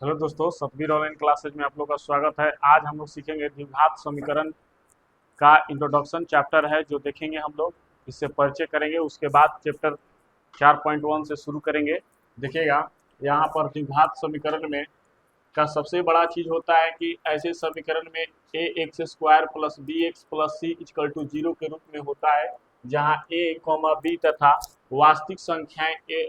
Hello दोस्तों, Satbir online classes में आप लोग का स्वागत है। आज हम लोग सीखेंगे द्विघात समीकरण का इंट्रोडक्शन चैप्टर है जो देखेंगे हम लोग। इससे परिचय करेंगे, उसके बाद चैप्टर 4.1 से शुरू करेंगे। देखिएगा, यहाँ पर द्विघात समीकरण में का सबसे बड़ा चीज होता है कि ऐसे समीकरण में a x square plus b x plus c equal to zero के रूप में होता है, जहाँ ए कॉमा बी तथा वास्तविक संख्याएं ए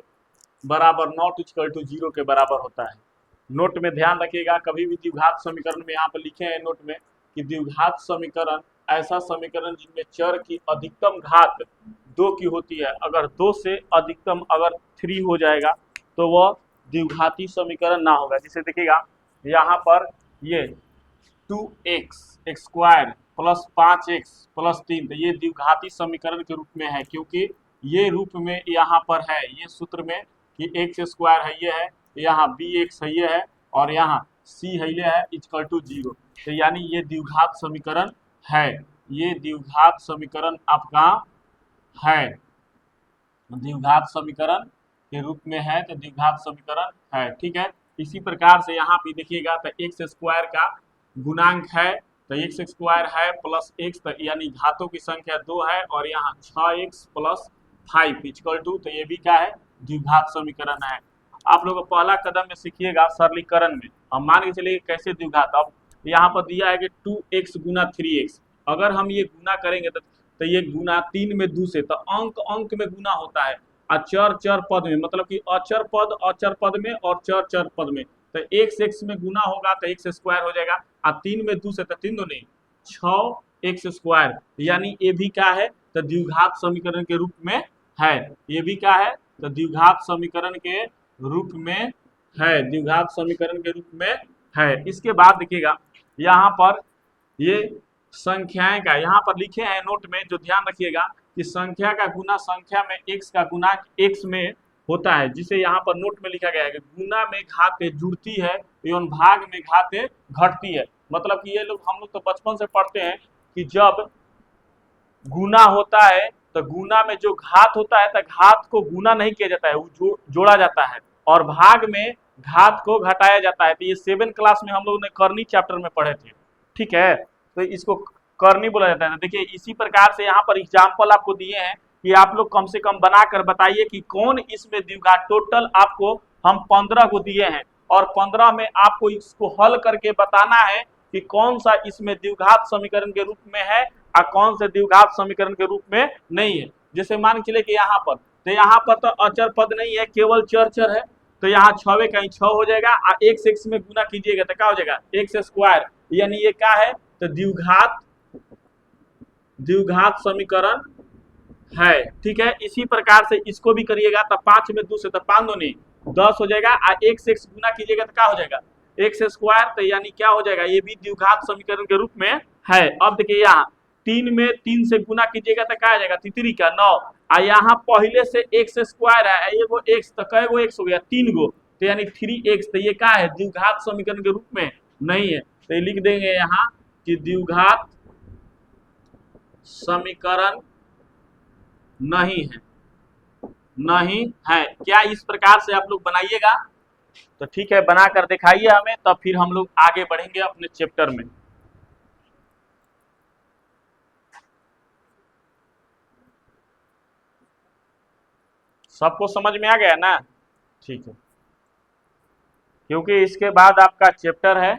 बराबर नॉट इक्वल टू जीरो के बराबर होता है। नोट में ध्यान रखिएगा, कभी भी द्विघात समीकरण में यहाँ पर लिखे हैं नोट में कि द्विघात समीकरण ऐसा समीकरण जिनमें चर की अधिकतम घात दो की होती है। अगर दो से अधिकतम अगर थ्री हो जाएगा तो वह द्विघाती समीकरण ना होगा। जिसे देखिएगा यहाँ पर ये 2x square plus 5x plus 3, तो ये द्विघाती समीकरण के रूप में है, क्योंकि ये रूप में यहाँ पर है, ये सूत्र में कि एक्स स्क्वायर है ये है, यहाँ बी एक्स है ये है, और यहाँ सी है ये है इक्वल टू जीरो। तो यानी ये द्विघात समीकरण है, ये द्विघात समीकरण आपका है, द्विघात समीकरण के रूप में है, तो द्विघात समीकरण है। ठीक है, इसी प्रकार से यहाँ पे देखिएगा तो एक्स स्क्वायर का गुणांक है, तो एक्स स्क्वायर है प्लस एक्स, तो यानी घातों की संख्या दो है, और यहाँ 6x प्लस 5 इक्वल टू, तो ये भी क्या है, द्विघात समीकरण है। आप लोग पहला कदम में सीखिएगा सरलीकरण में। हम मान के चलिए कैसे द्विघात, अब यहाँ पर दिया है कि 2x गुना 3x, अगर हम ये गुना करेंगे तो ये गुना 3 में 2 से, तो अंक अंक में गुना होता है, अचर चर पद में, मतलब कि अचर पद में और चर चर पद में। तो एक्स एक्स में गुना होगा तो एक्स स्क्वायर हो जाएगा, और 3 में 2 से, तो 3 दो नहीं 6x स्क्वायर, यानी ये भी क्या है, तो द्विघात समीकरण के रूप में है। ये भी क्या है, तो द्विघात समीकरण के रूप में है, द्विघात समीकरण के रूप में है। इसके बाद देखिएगा यहाँ पर ये संख्याएं का यहाँ पर लिखे हैं नोट में, जो ध्यान रखिएगा कि संख्या का गुना संख्या में एक्स का गुना एक्स में होता है, जिसे यहाँ पर नोट में लिखा गया है कि गुना में घाते जुड़ती है एवं भाग में घाते घटती है। मतलब कि ये लोग हम लोग तो बचपन से पढ़ते हैं कि जब गुना होता है तो गुना में जो घात होता है तो घात को गुना नहीं किया जाता है, वो जोड़ा जाता है, और भाग में घात को घटाया जाता है। तो ये 7 क्लास में हम लोग ने करनी चैप्टर में पढ़े थे। ठीक है, तो इसको करनी बोला जाता है। तो देखिए इसी प्रकार से यहाँ पर एग्जाम्पल आपको दिए हैं कि आप लोग कम से कम बनाकर बताइए कि कौन इसमें द्विघात। टोटल आपको हम 15 को दिए हैं, और 15 में आपको इसको हल करके बताना है कि कौन सा इसमें द्विघात समीकरण के रूप में है और कौन से द्विघात समीकरण के रूप में नहीं है। जैसे मान के चले कि यहाँ पर तो अचर पद नहीं है, केवल चर चर है, तो यहाँ 6 कहीं 6 हो जाएगा, और एक्स एक्स में गुना कीजिएगा तो क्या हो जाएगा, एक्स स्क्वायर, यानी ये क्या है, तो द्विघात समीकरण है। ठीक है, इसी प्रकार से इसको भी करिएगा, तो 5 में 2 से, तो 5 दो नहीं 10 हो जाएगा, और एक्स एक्स गुना कीजिएगा तो क्या हो जाएगा, एक्स स्क्वायर, तो यानी क्या हो जाएगा, ये भी द्विघात समीकरण के रूप में है। अब देखिए यहाँ 3 में 3 से गुना कीजिएगा तो क्या आ जाएगा, तितरी का 9, और यहाँ पहले से एक्स स्क्वायर है, ये वो एक्स, तो कै गो एक्स हो गया, 3 गो, तो यानी 3x, तो ये क्या है, द्विघात समीकरण के रूप में नहीं है। तो ये लिख देंगे यहाँ कि द्विघात समीकरण नहीं है, नहीं है। क्या इस प्रकार से आप लोग बनाइएगा, तो ठीक है, बना कर दिखाइए हमें, तब फिर हम लोग आगे बढ़ेंगे अपने चैप्टर में। सबको समझ में आ गया ना? ठीक है, क्योंकि इसके बाद आपका चैप्टर है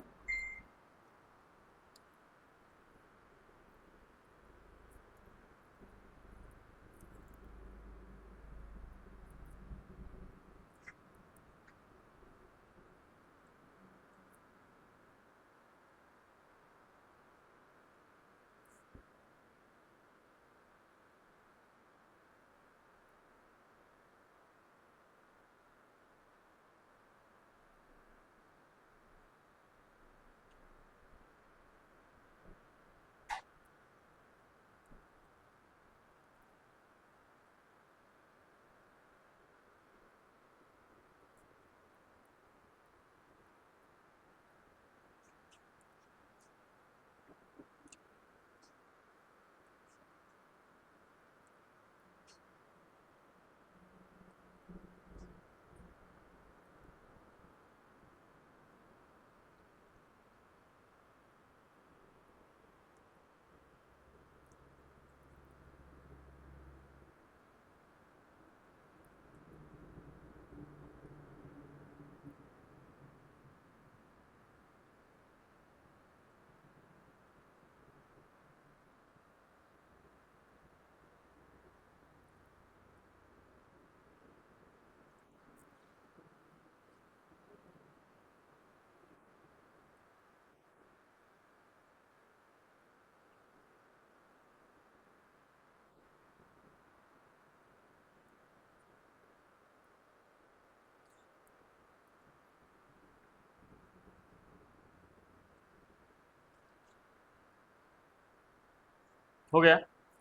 हो गया।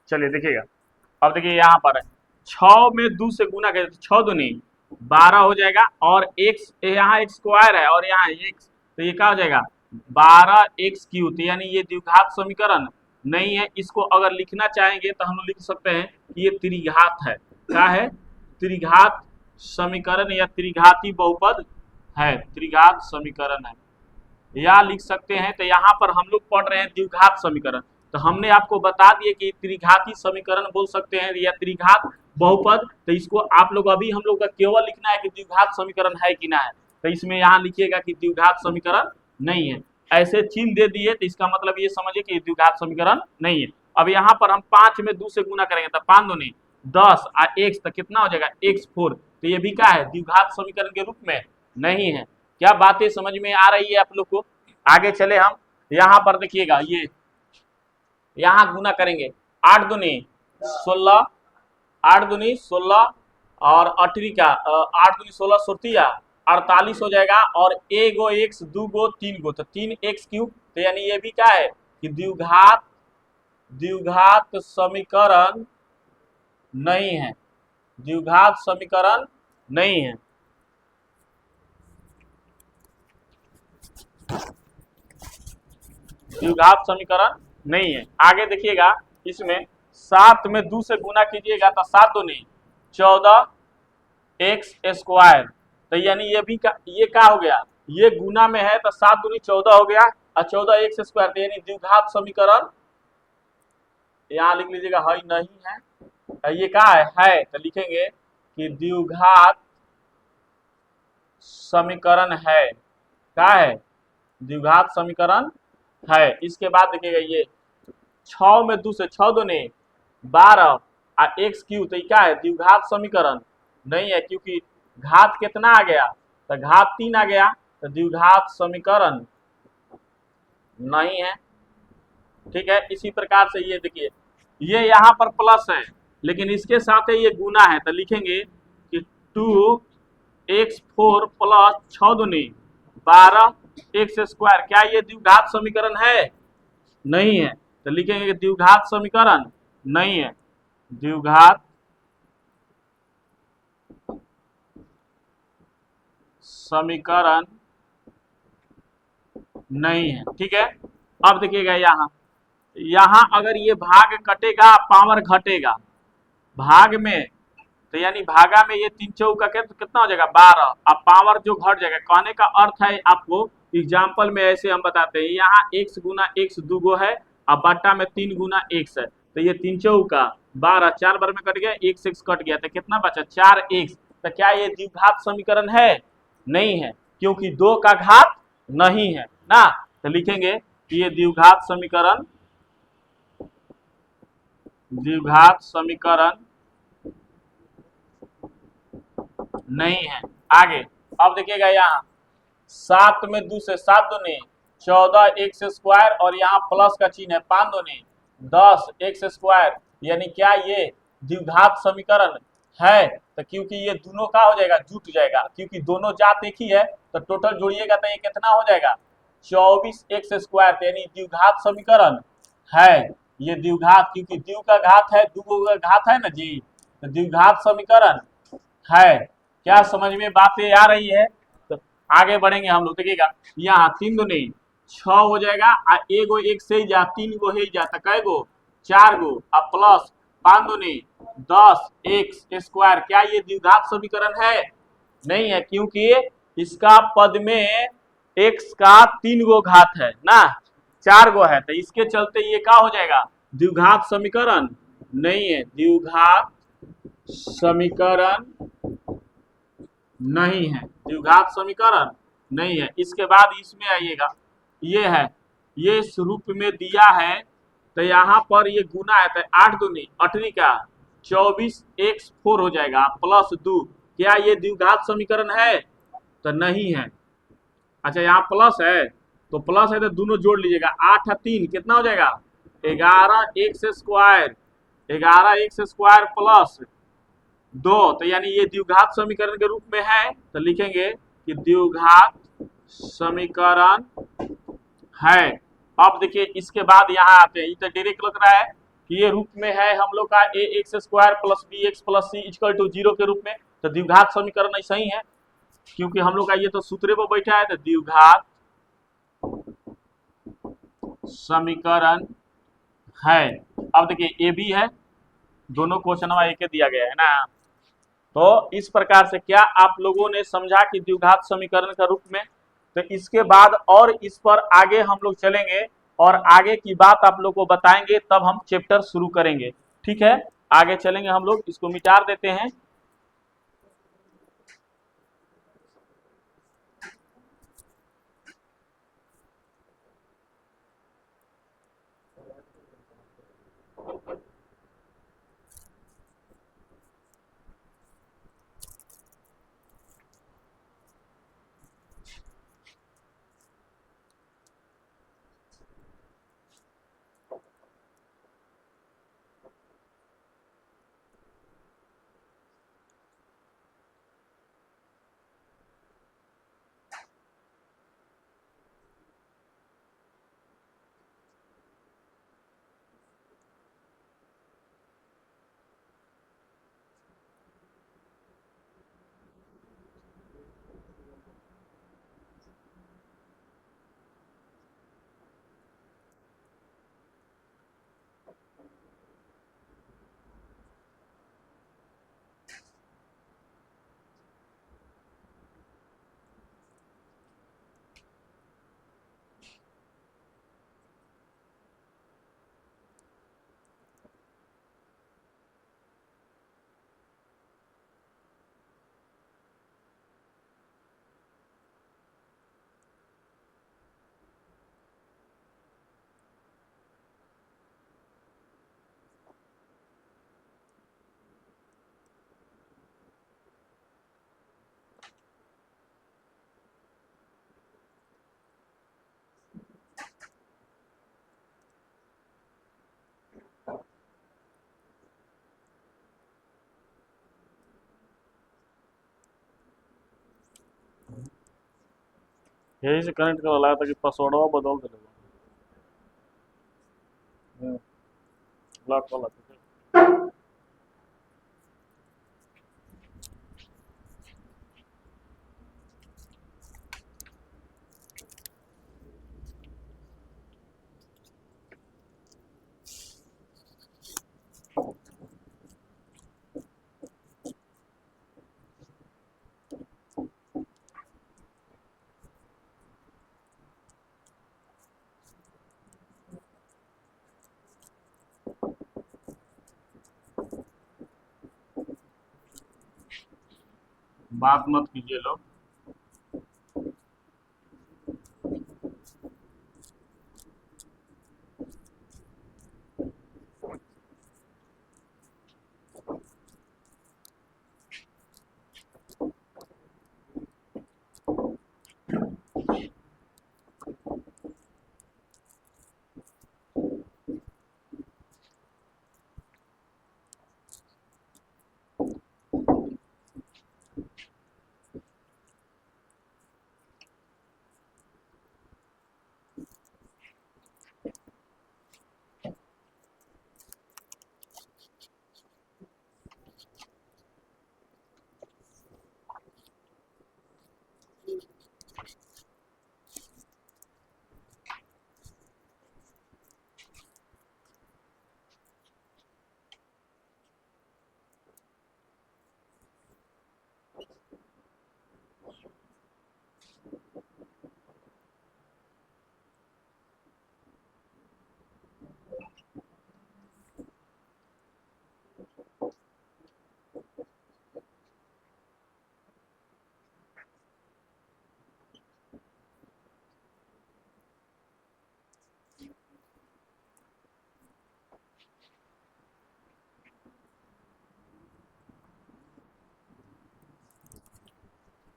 चलिए देखिएगा, अब देखिए यहाँ पर 6 में 2 से गुना करें तो 6 दूनी 12 हो जाएगा, और x यहाँ एक स्क्वायर है और यहाँ x, तो ये क्या हो जाएगा 12x क्यू। तो यानी ये द्विघात समीकरण नहीं है। इसको अगर लिखना चाहेंगे तो हम लिख सकते हैं कि ये त्रिघात है। क्या है? त्रिघात समीकरण या त्रिघाती बहुपद है, त्रिघात समीकरण है, या लिख सकते हैं। तो यहाँ पर हम लोग पढ़ रहे हैं द्विघात समीकरण, तो हमने आपको बता दिए कि त्रिघाती समीकरण बोल सकते हैं या त्रिघात बहुपद। तो इसको आप लोग अभी हम लोग का केवल लिखना है कि द्विघात समीकरण है कि ना है। तो इसमें यहाँ लिखिएगा कि द्विघात समीकरण नहीं है, ऐसे चिन्ह दे दिए तो इसका मतलब ये समझिए कि द्विघात समीकरण नहीं है। अब यहाँ पर हम 5 में 2 से गुना करेंगे तो 5 दूनी 10 और x तो कितना हो जाएगा x4। तो ये भी क्या है? द्विघात समीकरण के रूप में नहीं है। क्या बातें समझ में आ रही है आप लोग को? आगे चले हम, यहाँ पर देखिएगा, ये यहाँ गुना करेंगे 8 दूनी 16, 8 दूनी 16 और 8वीं का 8 दूनी 16 सुरतिया 48 हो जाएगा, और एगो x दू गो 3 गो तो 3x क्यूब। तो यानी ये भी क्या है कि द्विघात समीकरण नहीं है, द्विघात समीकरण नहीं है। द्विघात समीकरण नहीं है। आगे देखिएगा, इसमें 7 में 2 से गुना कीजिएगा तो 7 दूनी 14x स्क्वायर। तो यानी ये भी ये क्या हो गया? ये गुना में है तो 7 दूनी 14 हो गया और 14x स्क्वायर। तो यानी द्विघात समीकरण यहाँ लिख लीजिएगा है नहीं है। ये क्या है? तो लिखेंगे कि द्विघात समीकरण है। क्या है? द्विघात समीकरण है। इसके बाद देखिएगा, ये 6 में 2 से 6 दूनी 12 और x क्यू। तो क्या है? द्विघात समीकरण नहीं है, क्योंकि घात कितना आ गया? तो घात 3 आ गया, तो द्विघात समीकरण नहीं है। ठीक है, इसी प्रकार से ये देखिए, ये यहाँ पर प्लस है लेकिन इसके साथ ये गुना है, तो लिखेंगे कि 2x4 प्लस 6 दूनी 12x स्क्वायर। क्या ये द्विघात समीकरण है? नहीं है। तो लिखेंगे कि द्विघात समीकरण नहीं है, द्विघात समीकरण नहीं है। ठीक है, अब देखिएगा यहाँ अगर ये भाग कटेगा पावर घटेगा भाग में, तो यानी भागा में ये 3 चौका कितना हो जाएगा 12, अब पावर जो घट जाएगा। कहने का अर्थ है आपको एग्जाम्पल में ऐसे हम बताते हैं, यहाँ x गुना x 2 गो है, अब बट्टा में 3 गुना x है, तो ये 3 चौका 12, 4 बार में कट गया, x कट गया, तो कितना बचा 4x। तो क्या ये द्विघात समीकरण है? नहीं है, क्योंकि 2 का घात नहीं है ना। तो लिखेंगे कि ये द्विघात समीकरण नहीं है। आगे अब देखिएगा, यहाँ 7 में 2 से 7 दूनी 14x स्क्वायर, और यहाँ प्लस का चिन्ह है 5 दूनी 10x स्क्वायर। यानी क्या ये द्विघात समीकरण है? तो क्योंकि ये दोनों का हो जाएगा जुट जाएगा, क्योंकि दोनों जात एक ही है, तो टोटल जोड़िएगा तो ये कितना हो जाएगा 24x स्क्वायर। यानी द्विघात समीकरण है, ये द्विघात, क्योंकि द्वि का घात है, दो का घात है ना जी, तो द्विघात समीकरण है। क्या समझ में बातें आ रही है? तो आगे बढ़ेंगे हम लोग। देखिएगा, यहाँ 3 दूनी 6 हो जाएगा, एगो एक से ही जा 3 गो है जाता, कै गो 4 गो, अब प्लस 5 दूनी 10x स्क्वायर। क्या ये द्विघात समीकरण है? नहीं है, क्योंकि इसका पद में x का 3 गो घात है ना, 4 गो है, तो इसके चलते ये क्या हो जाएगा द्विघात समीकरण नहीं है, द्विघात समीकरण नहीं है, द्विघात समीकरण नहीं है। इसके बाद इसमें आइएगा, ये है, ये इस रूप में दिया है, तो यहाँ पर ये गुना है, तो 8 दूनी 8वीं का 24x4 हो जाएगा प्लस 2। क्या ये द्विघात समीकरण है? तो नहीं है। अच्छा, यहाँ प्लस है, तो प्लस है तो दोनों जोड़ लीजिएगा, 8 और 3 कितना हो जाएगा 11x square, 11x square plus 2। तो यानी ये द्विघात समीकरण के रूप में है, तो लिखेंगे कि द्विघात समीकरण है। अब देखिए, इसके बाद यहाँ आते हैं, ये तो डायरेक्ट लग रहा है, कि ये रूप में है हम लोग का a x square plus b x plus c equal to 0 के रूप में, तो द्विघात समीकरण ऐसा ही है, क्योंकि हम लोग का ये तो सूत्रे पर बैठा है, तो द्विघात समीकरण है। अब देखिए ए बी है, दोनों क्वेश्चन एक दिया गया है ना, तो इस प्रकार से क्या आप लोगों ने समझा कि द्विघात समीकरण का रूप में। तो इसके बाद और इस पर आगे हम लोग चलेंगे और आगे की बात आप लोग को बताएंगे, तब हम चैप्टर शुरू करेंगे। ठीक है, आगे चलेंगे हम लोग, इसको मिटा देते हैं। यही से कनेक्ट कर लगा था कि पासवर्ड बदल दे लॉक वाला। बात मत कीजिए लोग।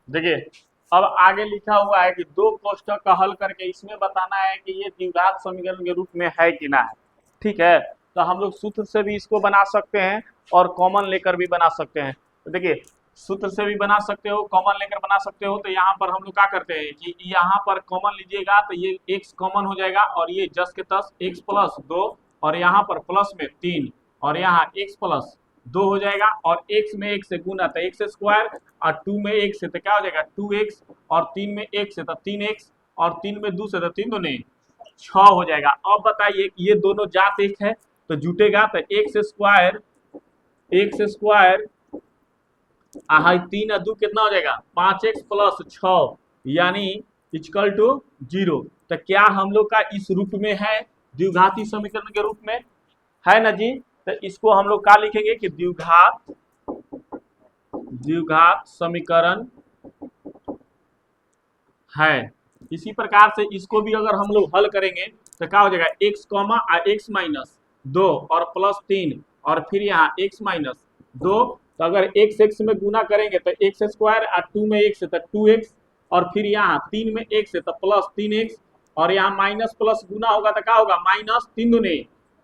देखिए अब आगे लिखा हुआ है कि दो कोष्ठक का हल करके इसमें बताना है कि ये द्विघात समीकरण के रूप में है कि ना है। ठीक है, तो हम लोग सूत्र से भी इसको बना सकते हैं और कॉमन लेकर भी बना सकते हैं। तो देखिए सूत्र से भी बना सकते हो, कॉमन लेकर बना सकते हो। तो यहाँ पर हम लोग क्या करते हैं कि यहाँ पर कॉमन लीजिएगा तो ये x कॉमन हो जाएगा और ये जस के तस x प्लस 2 और यहाँ पर प्लस में 3 और यहाँ x प्लस 2 हो जाएगा और x में 1 से गुना तो x स्क्वायर और 2 में 1 से तो क्या हो जाएगा 2x और 3 में 1 से तो 3x और 3 में 2 से तो 3 दूनी 6 हो जाएगा। अब बताइए ये दोनों जात एक है तो जुटेगा तो एक्स स्क्वायर हाई 3 और 2 कितना हो जाएगा 5x प्लस 6 यानी इक्वल टू 0। तो क्या हम लोग का इस रूप में है, द्विघाती समीकरण के रूप में है ना जी। तो इसको हम लोग क्या लिखेंगे कि द्विघात समीकरण है। इसी प्रकार से इसको भी अगर हम लोग हल करेंगे तो क्या हो जाएगा x कॉमा x माइनस 2 और प्लस 3 और फिर यहाँ x माइनस 2। तो अगर x में गुना करेंगे तो x स्क्वायर और 2 में 1 से तो 2x और फिर यहाँ 3 में 1 से तो प्लस 3x और यहाँ माइनस प्लस गुना होगा तो क्या होगा माइनस 3 दूनी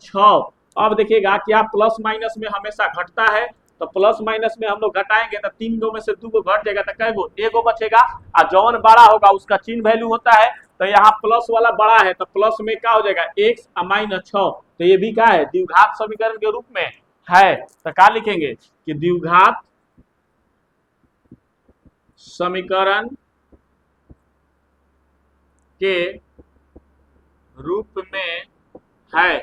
6। अब देखिएगा क्या प्लस माइनस में हमेशा घटता है तो प्लस माइनस में हम लोग घटाएंगे तो 3 गो में से 2 गो घट जाएगा तो कै गो एगो बचेगा और जौन बड़ा होगा उसका चिन्ह वैल्यू होता है। तो यहाँ प्लस वाला बड़ा है तो प्लस में क्या हो जाएगा x माइनस 6। तो ये भी क्या है द्विघात समीकरण के रूप में है। तो क्या लिखेंगे कि द्विघात समीकरण के रूप में है।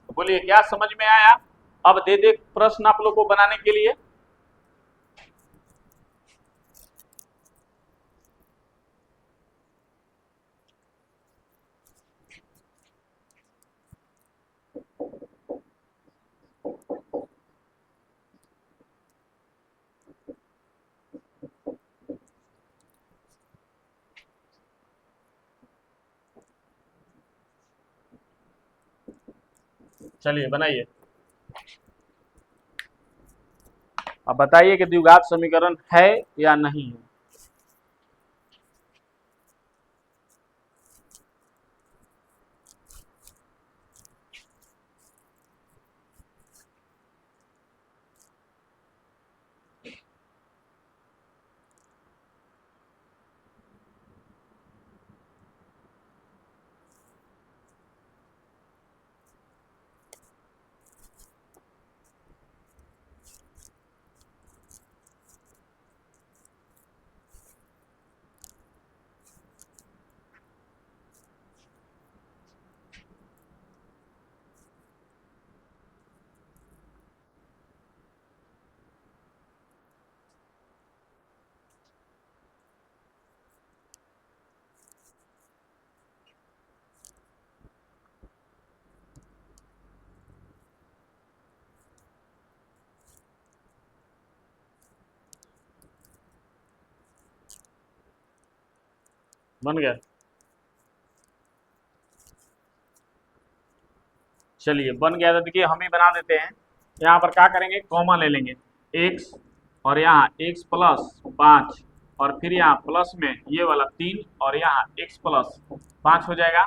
बोलिए क्या समझ में आया। अब दे दे प्रश्न आप लोग को बनाने के लिए। चलिए बनाइए। अब बताइए कि द्विघात समीकरण है या नहीं है। बन गया। चलिए बन गया तो देखिए हम ही बना देते हैं। यहाँ पर क्या करेंगे कॉमा ले लेंगे x और यहाँ x प्लस 5 और फिर यहाँ प्लस में ये वाला 3 और यहाँ x प्लस 5 हो जाएगा।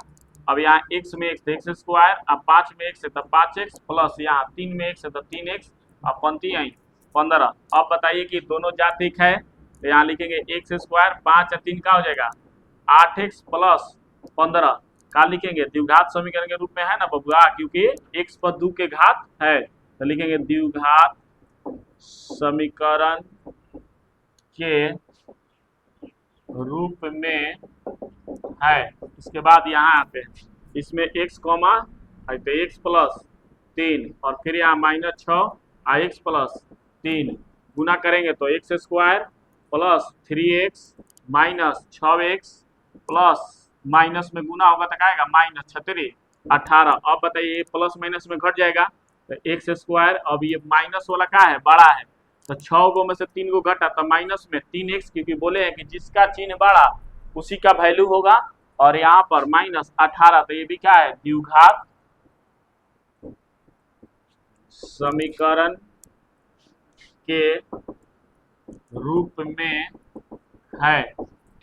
अब यहाँ x में x तो x स्क्वायर अब 5 में x से तो 5x प्लस यहाँ 3 में x से तो 3x अब पंक्ति आई 15। अब बताइए कि दोनों जात ठीक है तो यहाँ लिखेंगे x स्क्वायर 5 और 3 का हो जाएगा 8x प्लस 15 का लिखेंगे द्विघात समीकरण के रूप में है ना बबुआ क्योंकि x पर 2 के घात है तो लिखेंगे द्विघात समीकरण के रूप में है। इसके बाद यहाँ आते हैं इसमें x कॉमा है तो x प्लस 3 और फिर यहाँ माइनस 6 और x प्लस 3 गुना करेंगे तो x square plus 3x minus 6x plus minus में गुना होगा तो क्या आएगा माइनस 36 18। अब बताइए प्लस माइनस में घट जाएगा तो एक्स स्क्वायर। अब ये माइनस वाला क्या है बड़ा है तो 6 गो में से 3 गो घटा तो माइनस में 3x क्योंकि बोले हैं कि जिसका चिन्ह बड़ा उसी का वैल्यू होगा और यहाँ पर माइनस 18। तो ये भी क्या है द्विघात समीकरण के रूप में है।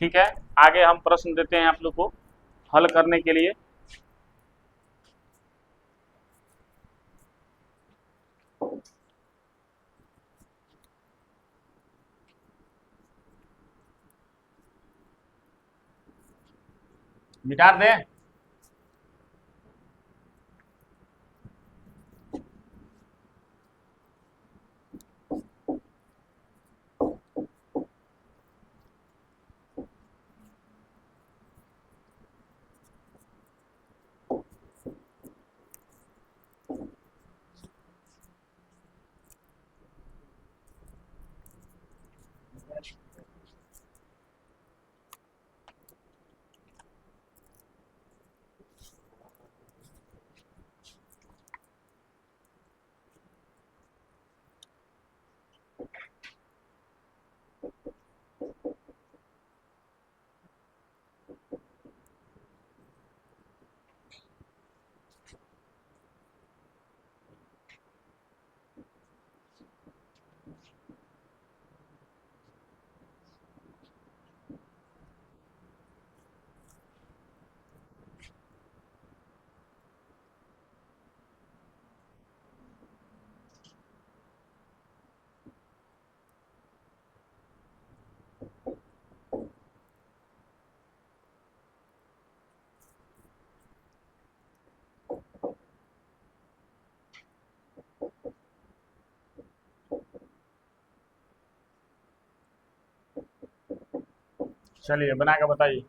ठीक है आगे हम प्रश्न देते हैं आप लोग को हल करने के लिए। मिटा दें चलिए बना के बताइए।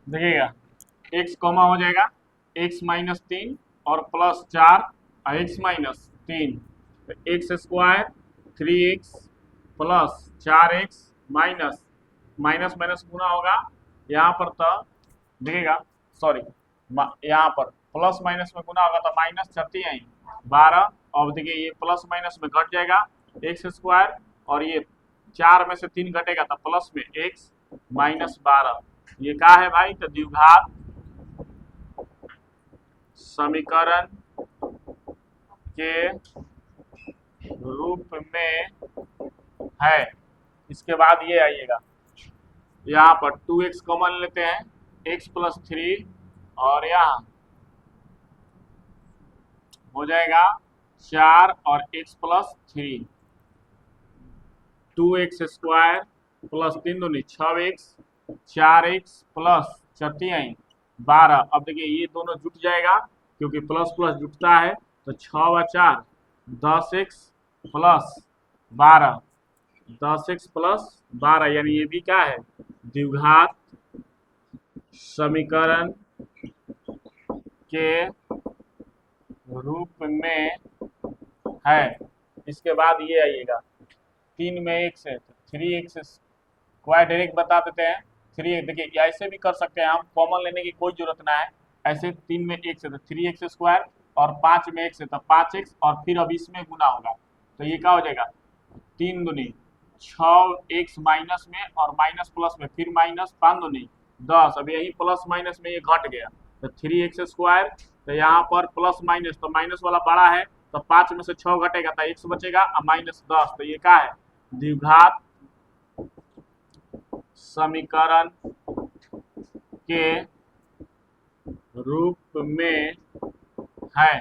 देखिएगा, x कॉमा हो जाएगा x-3 और +4 और x-3, तो x² 3x plus 4x minus minus minus गुना होगा यहाँ पर, तो देखिएगा सॉरी, यहाँ पर प्लस माइनस में गुना होगा तो माइनस चलती है 12। अब देखिए ये प्लस माइनस में घट जाएगा x² और ये 4 में से 3 घटेगा तो प्लस में x-12। ये क्या है भाई, तो द्विघात समीकरण के रूप में है। इसके बाद ये आइएगा, यहाँ पर 2x कॉमन लेते हैं, x+3 और यहाँ हो जाएगा 4 और x+3, 2x² प्लस 3 दूनी 6x, 4x प्लस 12। अब देखिए ये दोनों जुट जाएगा क्योंकि प्लस प्लस जुटता है, तो 6 व 4 10x प्लस 12, 10x प्लस 12, यानी ये भी क्या है, द्विघात समीकरण के रूप में है। इसके बाद ये आइएगा, 3 में x है तो 3x स्क्वायर डायरेक्ट बता देते हैं। 3 देखिए ऐसे भी कर सकते हैं हम, कॉमन लेने की कोई जरूरत ना है। ऐसे 3 में x है तो 3x² और 5 में x है तो 5x और फिर अब इसमें गुना होगा, तो ये क्या हो जाएगा, 3 दूनी 6x माइनस में और माइनस प्लस में फिर माइनस 5 दूनी 10। अब यही प्लस माइनस में ये घट गया तो 3x², तो यहाँ पर प्लस माइनस तो माइनस वाला बड़ा है तो 5 में से 6 घटेगा तो x बचेगा और -10। तो ये क्या है, द्विघात समीकरण के रूप में है।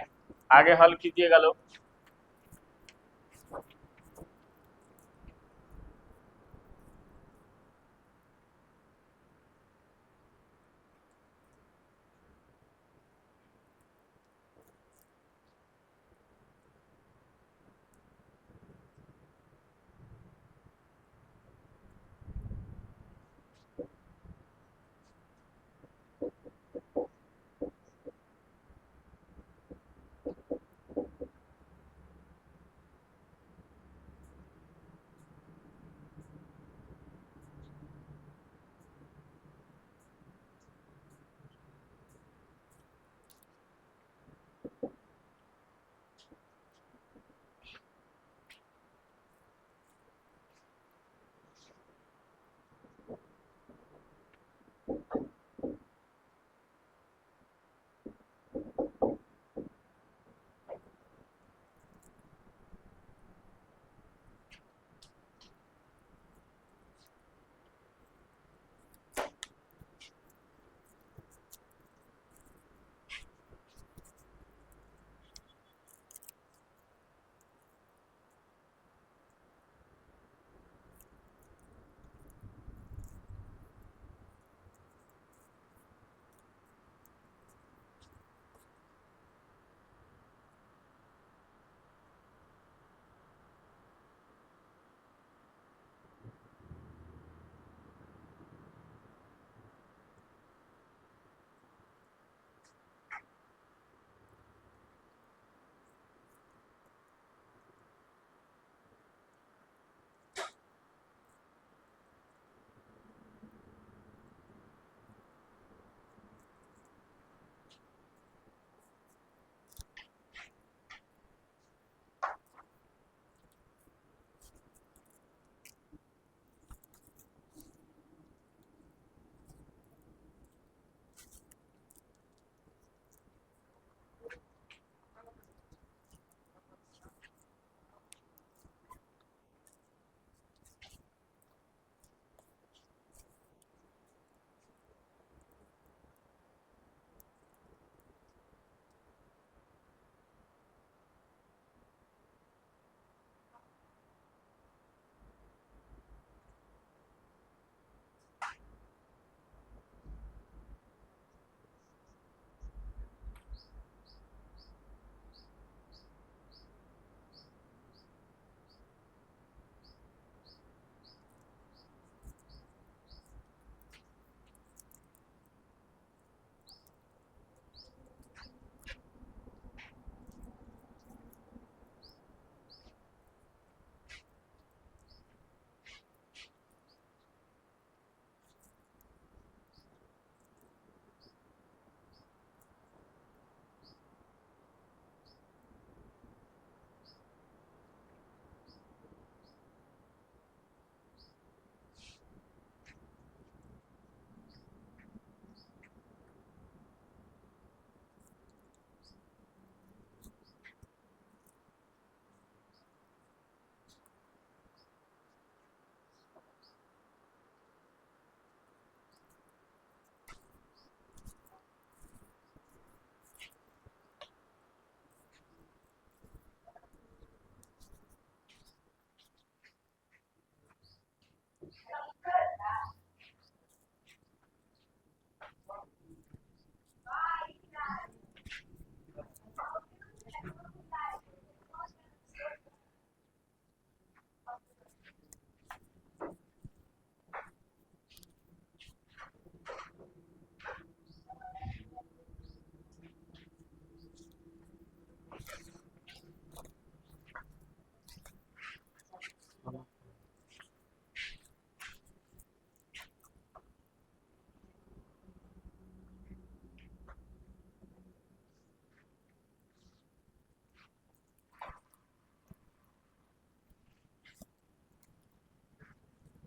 आगे हल कीजिएगा लोग।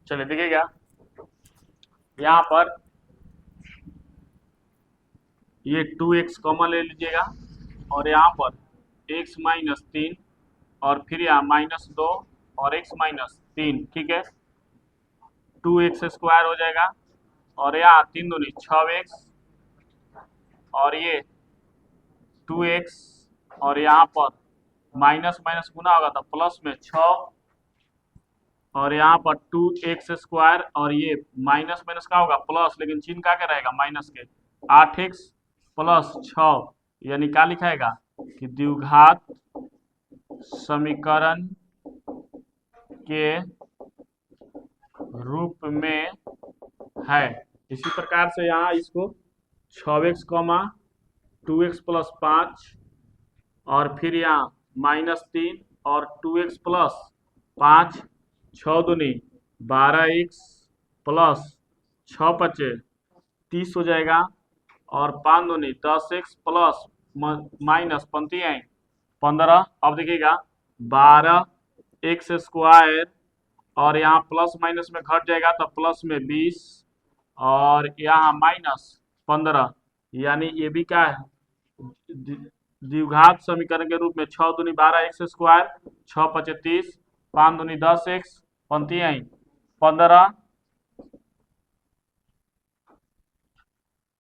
चलिए देखिएगा, यहाँ पर ये 2x कॉमन ले लीजिएगा, और यहाँ पर x माइनस 3, और फिर यहाँ -2 और x माइनस 3, ठीक है। 2x स्क्वायर हो जाएगा, और यहाँ 3 दूनी 6x, और ये 2x, और यहाँ पर माइनस माइनस गुना होगा तो प्लस में 6, और यहाँ पर 2x स्क्वायर, और ये माइनस माइनस का होगा प्लस, लेकिन चिन्ह का क्या रहेगा माइनस के, 8x प्लस 6, यानी क्या लिखाएगा कि द्विघात समीकरण के रूप में है। इसी प्रकार से यहाँ इसको 6x, 2x प्लस 5, और फिर यहाँ -3 और 2x प्लस 5, 6 दूनी 12x प्लस 6 पचे 30 हो जाएगा, और 5 दूनी 10x प्लस माइनस 15। अब देखिएगा 12x स्क्वायर, और यहाँ प्लस माइनस में घट जाएगा तो प्लस में 20, और यहाँ -15, यानी ये भी क्या है द्विघात समीकरण के रूप में। 6 दूनी 12x स्क्वायर, 6 पचे 30, 5 दूनी 10x, 15,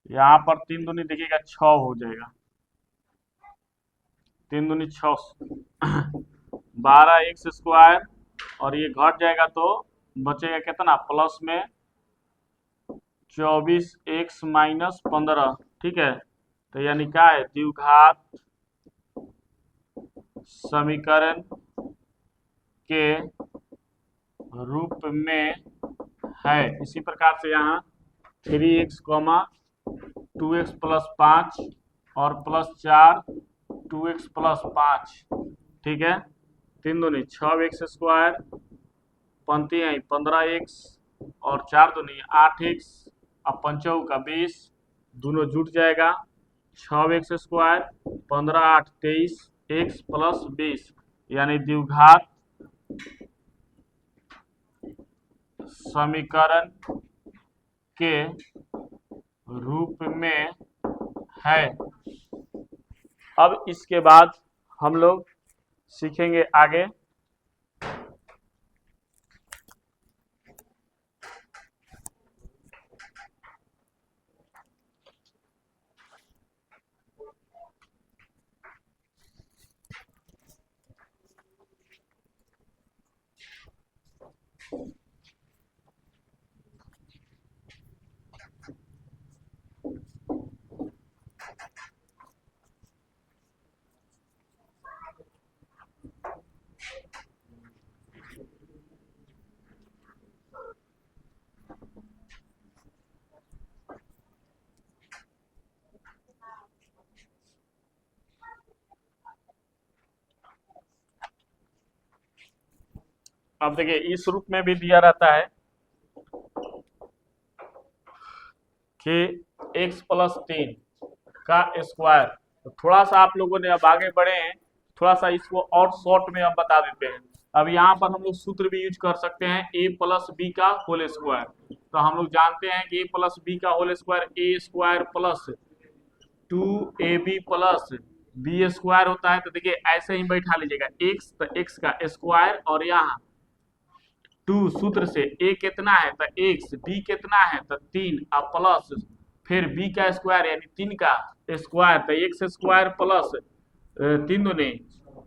यहाँ पर 3 दूनी देखिएगा 6 हो जाएगा, 3 दूनी 6, 12x स्क्वायर, और ये घट जाएगा तो बचेगा कितना, प्लस में 24x माइनस 15, ठीक है। तो यानी क्या है द्विघात समीकरण के रूप में है। इसी प्रकार से यहाँ 3x, 2x प्लस 5 और प्लस 4, 2x प्लस 5, ठीक है। 3 दूनी 6x स्क्वायर, 15x, और 4 दूनी 8x, अब 5 का 20, दोनों जुट जाएगा, 6x स्क्वायर, 15 8 23, x प्लस 20, यानी द्विघात समीकरण के रूप में है। अब इसके बाद हम लोग सीखेंगे आगे। अब देखिए इस रूप में भी दिया रहता है कि x प्लस 3 का स्क्वायर। तो थोड़ा सा आप लोगों ने अब आगे बढ़े हैं, थोड़ा सा इसको और शॉर्ट में हम बता देते हैं। अब यहाँ पर हम लोग सूत्र भी यूज कर सकते हैं, a प्लस बी का होल स्क्वायर। तो हम लोग जानते हैं कि a प्लस बी का whole square a square plus 2ab plus B square होता है। तो देखिए ऐसे ही बैठा लीजिएगा, x तो x का स्क्वायर, और यहाँ 2 सूत्र से a कितना है तो x, b कितना है तो 3, अब प्लस फिर b का स्क्वायर यानी 3 का स्क्वायर, तो x स्क्वायर प्लस 3 दूनी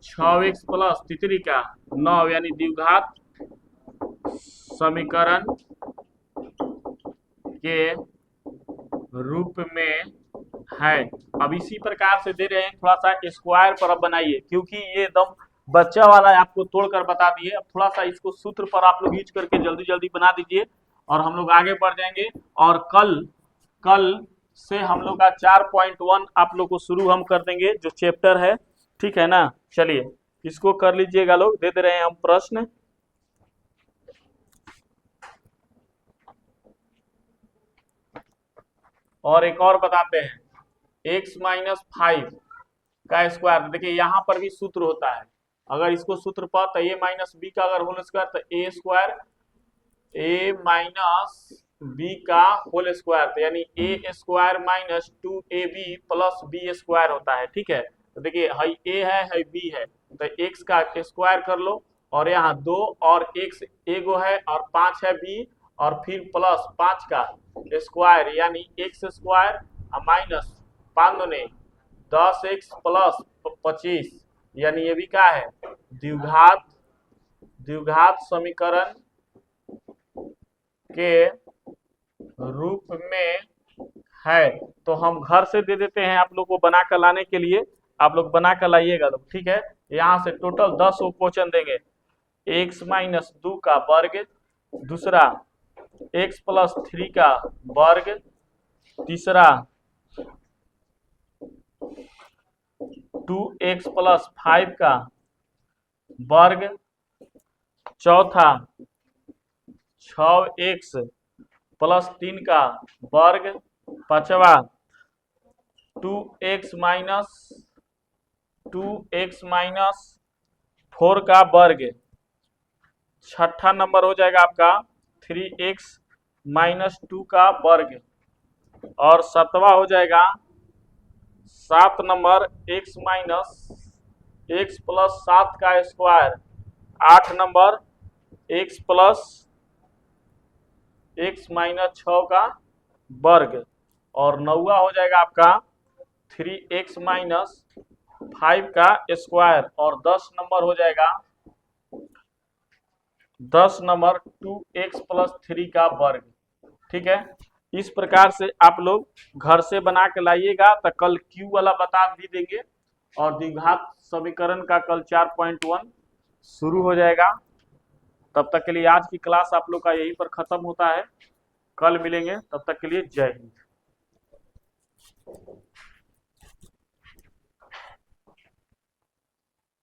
6x प्लस 3 का 9, यानी द्विघात समीकरण के रूप में है। अब इसी प्रकार से दे रहे हैं, थोड़ा सा स्क्वायर पर अब बनाइए, क्योंकि ये एकदम बच्चा वाला है, आपको तोड़कर बता दिए। अब थोड़ा सा इसको सूत्र पर आप लोग यूज करके जल्दी जल्दी बना दीजिए, और हम लोग आगे बढ़ जाएंगे। और कल से हम लोग का 4.1 आप लोग को शुरू हम कर देंगे, जो चैप्टर है, ठीक है ना। चलिए इसको कर लीजिएगा लोग, दे दे रहे हैं हम प्रश्न। और एक और बताते हैं, x माइनस 5 का स्क्वायर। देखिए यहाँ पर भी सूत्र होता है, अगर इसको सूत्र पर तो a माइनस बी का अगर होल स्क्वायर तो a square a minus b का होल स्क्वायर, तो यानी a square minus 2ab plus B square होता है। ठीक है, तो देखिए हाई ए है बी है, तो एक्स का स्क्वायर कर लो, और यहाँ 2 और एक्स एगो है और 5 है बी, और फिर प्लस 5 का स्क्वायर यानी x square minus 5 दूने 10x plus 25, यानी ये भी क्या है, द्विघात समीकरण के रूप में है। तो हम घर से दे देते हैं आप लोग को बना कर लाने के लिए, आप लोग बना कर लाइएगा लोग। ठीक है, यहाँ से टोटल 10 क्वेश्चन देंगे। x माइनस 2 का वर्ग, दूसरा x प्लस 3 का वर्ग, तीसरा 2x प्लस 5 का वर्ग, चौथा 6x प्लस 3 का वर्ग, पांचवा 2x माइनस 4 का वर्ग, छठा नंबर हो जाएगा आपका 3x माइनस 2 का वर्ग, और सातवां हो जाएगा 7 number x minus x plus 7 का square, 8 number x plus x minus 6 का वर्ग, और नौवा हो जाएगा आपका 3x माइनस 5 का स्क्वायर, और 10 नंबर हो जाएगा 10 नंबर 2x प्लस 3 का वर्ग। ठीक है, इस प्रकार से आप लोग घर से बना के लाइएगा, तो कल Q वाला बता भी देंगे, और द्विघात समीकरण का कल 4.1 शुरू हो जाएगा। तब तक के लिए आज की क्लास आप लोग का यहीं पर खत्म होता है, कल मिलेंगे, तब तक के लिए जय हिंद।